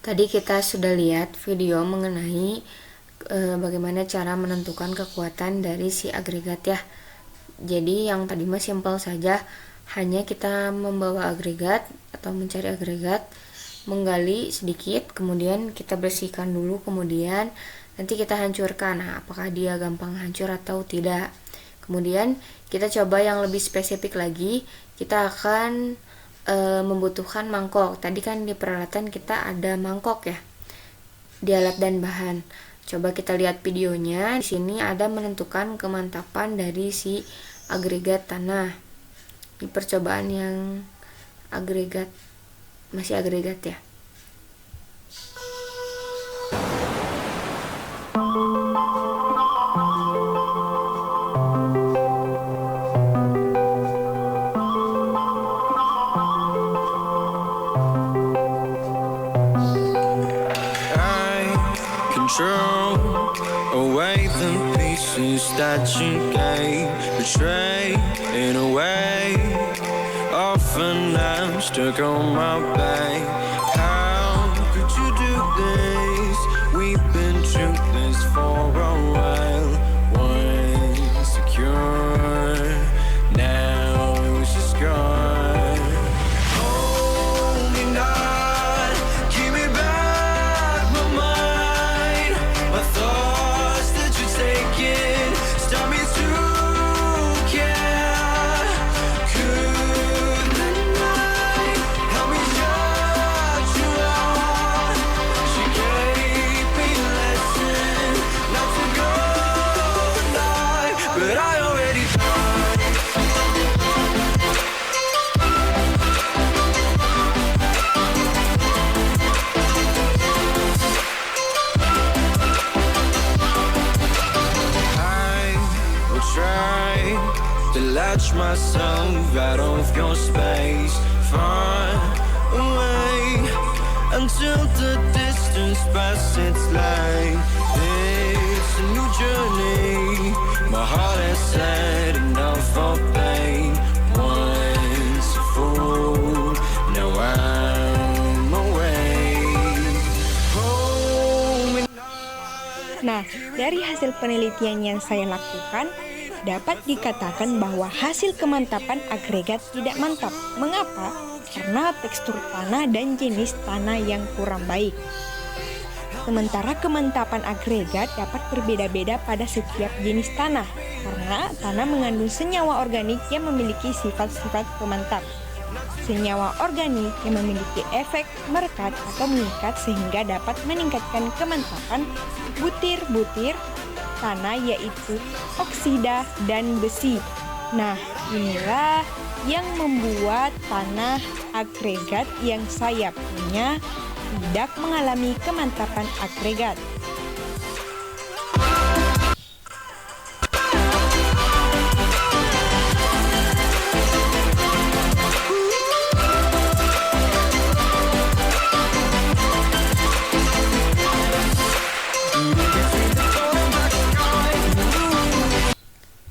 Tadi kita sudah lihat video mengenai bagaimana cara menentukan kekuatan dari si agregat ya. Jadi yang tadi mah simpel saja, hanya kita membawa agregat atau mencari agregat, menggali sedikit, kemudian kita bersihkan dulu, kemudian nanti kita hancurkan. Nah, apakah dia gampang hancur atau tidak? Kemudian kita coba yang lebih spesifik lagi, kita akan membutuhkan mangkok. Tadi kan di peralatan kita ada mangkok ya, di alat dan bahan. Coba kita lihat videonya. Di sini ada menentukan kemantapan dari si agregat tanah. Di percobaan yang agregat, masih agregat ya. Control away the pieces that you gave, betray in a way. Often I'm stuck on my back. How could you do this? We've been through this for a while. Once secure, now it's just gone. Hold me not, keep me back my mind. My thoughts that you're taking stop me to care. Could the night help me shut you out? She gave me a lesson not to go tonight, but I already tried. I will try to latch myself out of your space, far away, until the distance passes its line. It's a new journey. My heart has had enough of pain. Once a fool, now I'm away. Hold me. Nah, dari hasil penelitian yang saya lakukan, dapat dikatakan bahwa hasil kemantapan agregat tidak mantap. Mengapa? Karena tekstur tanah dan jenis tanah yang kurang baik. Sementara kemantapan agregat dapat berbeda-beda pada setiap jenis tanah, karena tanah mengandung senyawa organik yang memiliki sifat-sifat pemantap. Senyawa organik yang memiliki efek merekat atau mengikat sehingga dapat meningkatkan kemantapan butir-butir tanah, yaitu oksida dan besi. Nah, inilah yang membuat tanah agregat yang saya punya tidak mengalami kemantapan agregat.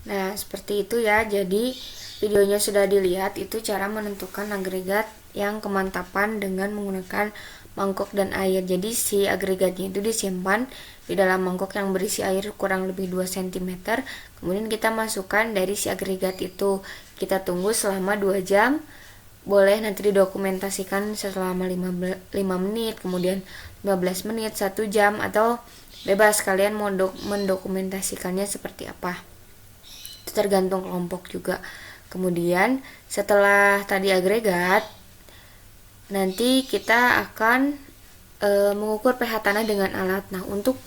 Nah, seperti itu ya. Jadi videonya sudah dilihat, itu cara menentukan agregat yang kemantapan dengan menggunakan mangkok dan air. Jadi si agregatnya itu disimpan di dalam mangkok yang berisi air kurang lebih 2 cm. Kemudian kita masukkan dari si agregat itu. Kita tunggu selama 2 jam. Boleh nanti didokumentasikan selama 5 menit, kemudian 15 menit, 1 jam, atau bebas kalian mau mendokumentasikannya seperti apa. Itu tergantung kelompok juga. Kemudian setelah tadi agregat, nanti kita akan mengukur pH tanah dengan alat. Nah, untuk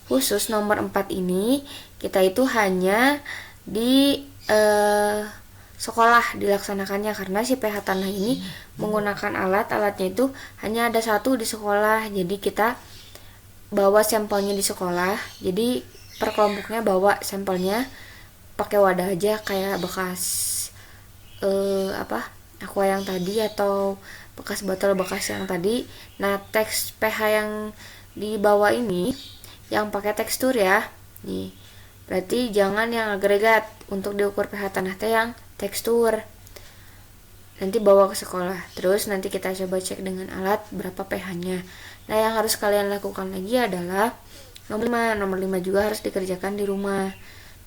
khusus nomor 4 ini, kita itu hanya di sekolah dilaksanakannya, karena si pH tanah ini menggunakan alatnya itu hanya ada 1 di sekolah. Jadi kita bawa sampelnya di sekolah. Jadi per kelompoknya bawa sampelnya pakai wadah aja, kayak bekas aqua yang tadi atau bekas botol bekas yang tadi. Nah, teks pH yang dibawa ini yang pakai tekstur ya. Nih, berarti jangan yang agregat. Untuk diukur pH tanah teh yang tekstur. nanti bawa ke sekolah. Terus nanti kita coba cek dengan alat berapa pH-nya. Nah, yang harus kalian lakukan lagi adalah nomor 5 juga harus dikerjakan di rumah.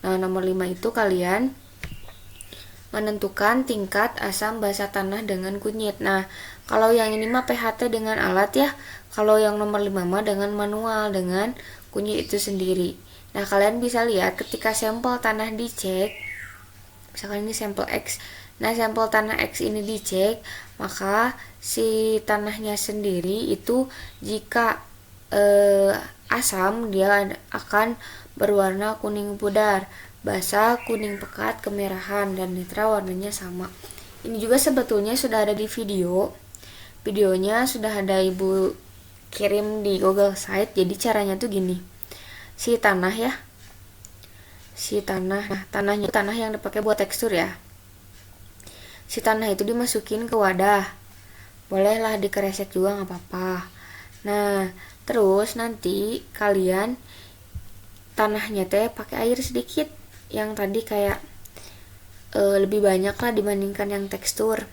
Nah, nomor 5 itu kalian menentukan tingkat asam basa tanah dengan kunyit. Nah, kalau yang ini mah pH dengan alat ya. Kalau yang nomor 5 mah dengan manual, dengan kunyit itu sendiri. Nah, kalian bisa lihat ketika sampel tanah dicek, misalkan ini sampel X. Nah, sampel tanah X ini dicek, maka si tanahnya sendiri itu jika asam dia akan berwarna kuning pudar, basa kuning pekat, kemerahan, dan netral warnanya sama. Ini juga sebetulnya sudah ada di videonya sudah ada ibu kirim di Google Site. Jadi caranya tuh gini, si tanah ya, tanahnya tanah yang dipakai buat tekstur ya. Si tanah itu dimasukin ke wadah, bolehlah dikeresek juga nggak apa-apa. Nah, terus nanti kalian tanahnya teh pakai air sedikit, yang tadi kayak lebih banyak lah dibandingkan yang tekstur.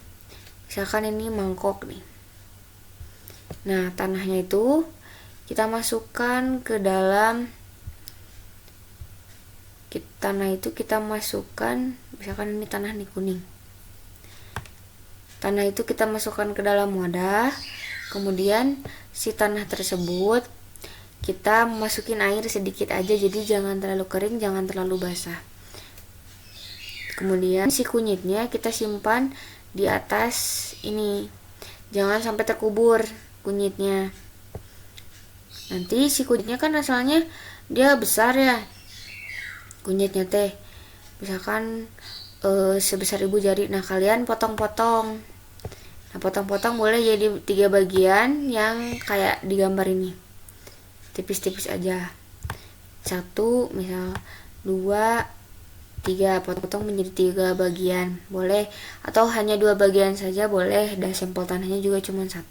Misalkan ini mangkok nih. Nah, tanahnya itu kita masukkan ke dalam misalkan ini tanah nih kuning. Tanah itu kita masukkan ke dalam wadah, kemudian si tanah tersebut kita masukin air sedikit aja, jadi jangan terlalu kering, jangan terlalu basah. Kemudian si kunyitnya kita simpan di atas ini, jangan sampai terkubur kunyitnya. Nanti si kunyitnya kan asalnya dia besar ya, kunyitnya teh misalkan sebesar ibu jari. Nah, kalian potong-potong. Nah, potong-potong boleh jadi 3 bagian yang kayak di gambar ini, tipis-tipis aja. 1, misal 2, 3, potong menjadi 3 bagian boleh, atau hanya 2 bagian saja boleh. Dan sampel tanahnya juga cuma 1,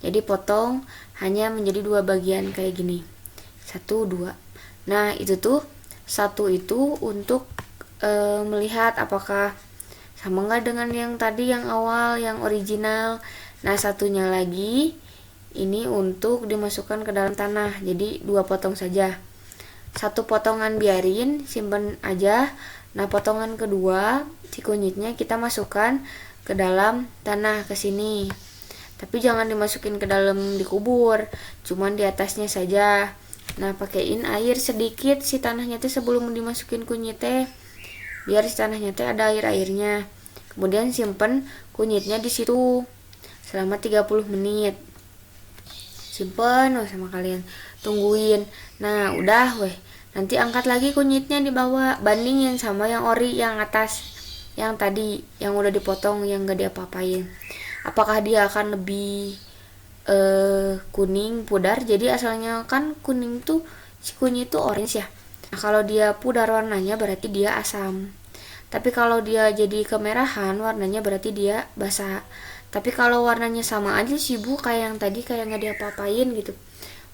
jadi potong hanya menjadi 2 bagian kayak gini, 1, 2. Nah, itu tuh 1 itu untuk melihat apakah sama nggak dengan yang tadi, yang awal, yang original. Nah, satunya lagi ini untuk dimasukkan ke dalam tanah, jadi 2 potong saja. 1 potongan biarin, simpan aja. Nah, potongan kedua si kunyitnya kita masukkan ke dalam tanah, ke sini. Tapi jangan dimasukin ke dalam dikubur, cuman di atasnya saja. Nah, pakaiin air sedikit si tanahnya teh sebelum dimasukin kunyit teh, biar si tanahnya teh ada air-airnya. Kemudian simpen kunyitnya di situ selama 30 menit. Simpen sama kalian, tungguin. Nah, udah weh. Nanti angkat lagi kunyitnya di bawah, bandingin sama yang ori yang atas, yang tadi yang udah dipotong, yang gak diapa-apain. Apakah dia akan lebih kuning pudar? Jadi asalnya kan kuning tuh, si kunyit tuh orange ya. Nah, kalau dia pudar warnanya berarti dia asam. Tapi kalau dia jadi kemerahan warnanya berarti dia basa. Tapi kalau warnanya sama aja sih Bu, kayak yang tadi, kayak nggak diapa-apain gitu,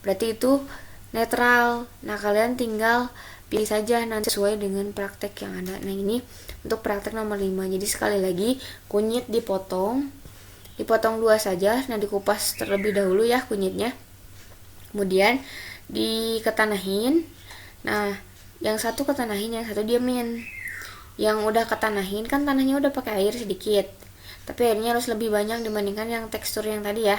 berarti itu netral. Nah, kalian tinggal pilih saja nanti sesuai dengan praktek yang ada. Nah, ini untuk praktek nomor 5. Jadi sekali lagi, kunyit dipotong 2 saja. Nah, dikupas terlebih dahulu ya kunyitnya, kemudian diketanahin. Nah, yang satu ketanahin, yang satu diamin. Yang udah ketanahin kan tanahnya udah pakai air sedikit, tapi airnya harus lebih banyak dibandingkan yang tekstur yang tadi ya.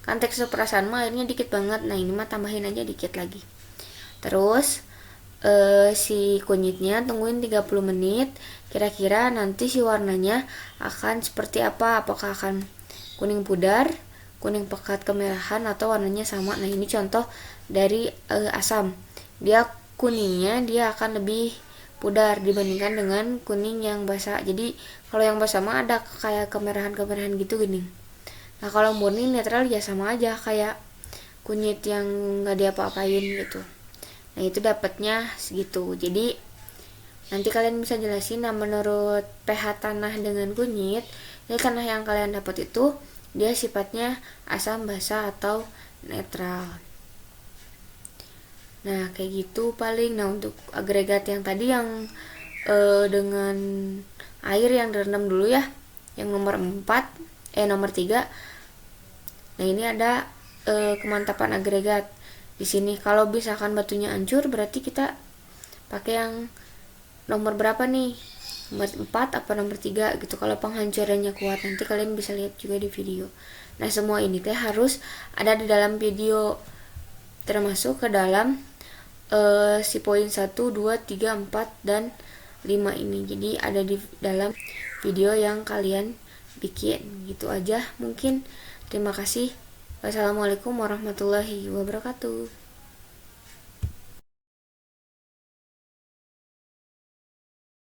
Kan tekstur perasaan mah airnya dikit banget. Nah, ini mah tambahin aja dikit lagi. Terus si kunyitnya tungguin 30 menit. Kira-kira nanti si warnanya akan seperti apa? Apakah akan kuning pudar, kuning pekat, kemerahan, atau warnanya sama? Nah, ini contoh dari asam. Dia kuningnya dia akan lebih pudar dibandingkan dengan kuning yang basah. Jadi kalau yang basah mah ada kayak kemerahan-kemerahan gitu gini. Nah, kalau murni netral ya sama aja kayak kunyit yang nggak diapa-apain gitu. Nah, itu dapatnya segitu. Jadi nanti kalian bisa jelasin. Nah, menurut pH tanah dengan kunyit, jadi tanah yang kalian dapat itu dia sifatnya asam, basa, atau netral. Nah, kayak gitu paling. Nah, untuk agregat yang tadi yang dengan air yang direndam dulu ya, yang nomor 3. Nah, ini ada kemantapan agregat. Di sini kalau misalkan batunya hancur berarti kita pakai yang nomor berapa nih? Nomor 4 apa nomor 3 gitu. Kalau penghancurannya kuat, nanti kalian bisa lihat juga di video. Nah, semua ini teh harus ada di dalam video, termasuk ke dalam si poin 1, 2, 3, 4 dan 5 ini. Jadi ada di dalam video yang kalian bikin. Gitu aja mungkin. Terima kasih. Wassalamualaikum warahmatullahi wabarakatuh.